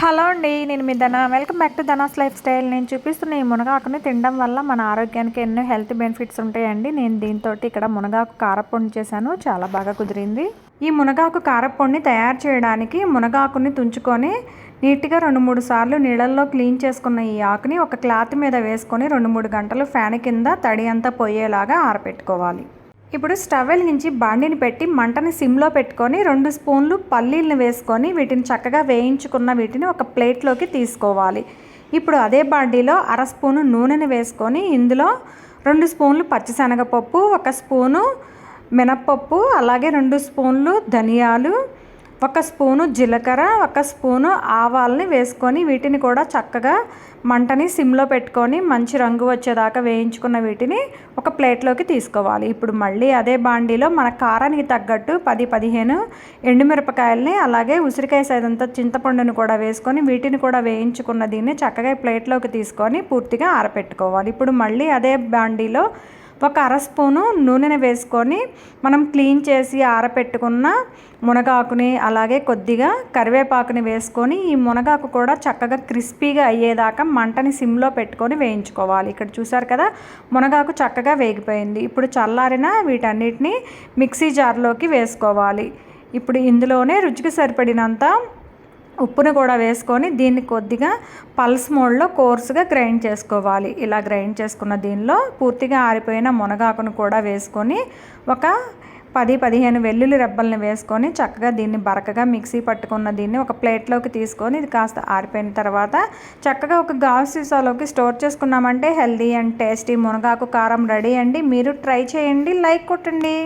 Hello అండి, నేను మీ ధన. Welcome back to ధనాస్ life style. నేను చూపిస్తున్న ఈ మునగాకుని తినడం వల్ల మన ఆరోగ్యానికి ఎన్నో హెల్త్ బెనిఫిట్స్ ఉంటాయండి. నేను దీంతో ఇక్కడ మునగాకు కారపొడి చేశాను, చాలా బాగా కుదిరింది. ఈ మునగాకు కారపొడిని తయారు చేయడానికి మునగాకుని తుంచుకొని నీట్గా 2-3 సార్లు నీళ్ళల్లో క్లీన్ చేసుకున్న ఈ ఆకుని ఒక క్లాత్ మీద వేసుకొని 2-3 గంటలు ఫ్యాన్ కింద తడి అంతా పోయేలాగా ఆరబెట్టుకోవాలి. ఇప్పుడు స్టవ్ వెలిగించి బాండిని పెట్టి మంటని సిమ్లో పెట్టుకొని 2 స్పూన్లు పల్లీలను వేసుకొని వీటిని చక్కగా వేయించుకున్న వీటిని ఒక ప్లేట్లోకి తీసుకోవాలి. ఇప్పుడు అదే బాండీలో 1/2 స్పూను నూనెని వేసుకొని ఇందులో 2 స్పూన్లు పచ్చిశనగపప్పు, 1 స్పూను మినప్పప్పు, అలాగే 2 స్పూన్లు ధనియాలు, 1 స్పూను జీలకర్ర, 1 స్పూను ఆవాలని వేసుకొని వీటిని కూడా చక్కగా మంటని సిమ్లో పెట్టుకొని మంచి రంగు వచ్చేదాకా వేయించుకున్న వీటిని ఒక ప్లేట్లోకి తీసుకోవాలి. ఇప్పుడు మళ్ళీ అదే బాండీలో మన కారానికి తగ్గట్టు 10-15 ఎండుమిరపకాయలని, అలాగే ఉసిరికాయ సైజంతా చింతపండుని కూడా వేసుకొని వీటిని కూడా వేయించుకున్న దీన్ని చక్కగా ప్లేట్లోకి తీసుకొని పూర్తిగా ఆరబెట్టుకోవాలి. ఇప్పుడు మళ్ళీ అదే బాండీలో 1/2 స్పూను నూనెని వేసుకొని మనం క్లీన్ చేసి ఆరబెట్టుకున్న మునగాకుని, అలాగే కొద్దిగా కరివేపాకుని వేసుకొని ఈ మునగాకు కూడా చక్కగా క్రిస్పీగా అయ్యేదాకా మంటని సిమ్లో పెట్టుకొని వేయించుకోవాలి. ఇక్కడ చూసారు కదా, మునగాకు చక్కగా వేగిపోయింది. ఇప్పుడు చల్లారిన వీటన్నిటిని మిక్సీ జార్లోకి వేసుకోవాలి. ఇప్పుడు ఇందులోనే రుచికి సరిపడినంత ఉప్పును కూడా వేసుకొని దీన్ని కొద్దిగా పల్స్ మోడ్లో కోర్సుగా గ్రైండ్ చేసుకోవాలి. ఇలా గ్రైండ్ చేసుకున్న దీనిలో పూర్తిగా ఆరిపోయిన మునగాకును కూడా వేసుకొని ఒక 10-15 వెల్లుల్లి రెబ్బల్ని వేసుకొని చక్కగా దీన్ని బరకగా మిక్సీ పట్టుకున్న దీన్ని ఒక ప్లేట్లోకి తీసుకొని ఇది కాస్త ఆరిపోయిన తర్వాత చక్కగా ఒక గాజు సీసాలోకి స్టోర్ చేసుకున్నామంటే హెల్దీ అండ్ టేస్టీ మునగాకు కారం రెడీ అండి. మీరు ట్రై చేయండి, లైక్ కొట్టండి.